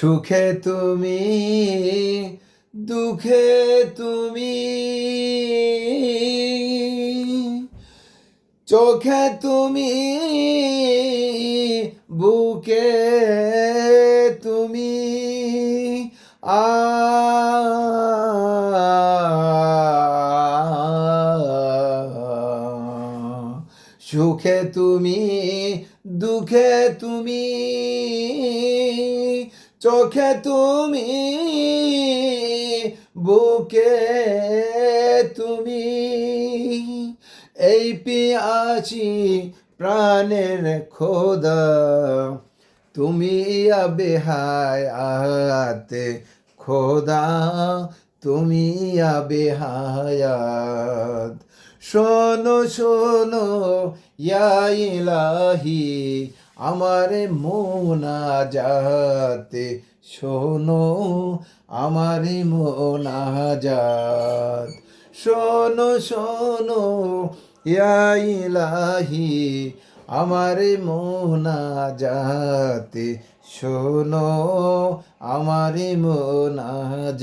সুখে তুমি, দুঃখে তুমি, চোখে তুমি, বুকে তুমি, আ সুখে তুমি, দুঃখে তুমি, চোখে তুমি, বুকে তুমি, এই পিয়াসি প্রাণের খোদা তুমি বেহায়াতে খোদা তুমি বেহায়াত। শোনো শোনো ইয়া ইলাহি আমার মোনাজাতে, শোনো আমার মোনাজাত। শোনো শোনো ইয়া ইলাহি আমার মোনাজাতে, শোনো আমার মোনাজাত।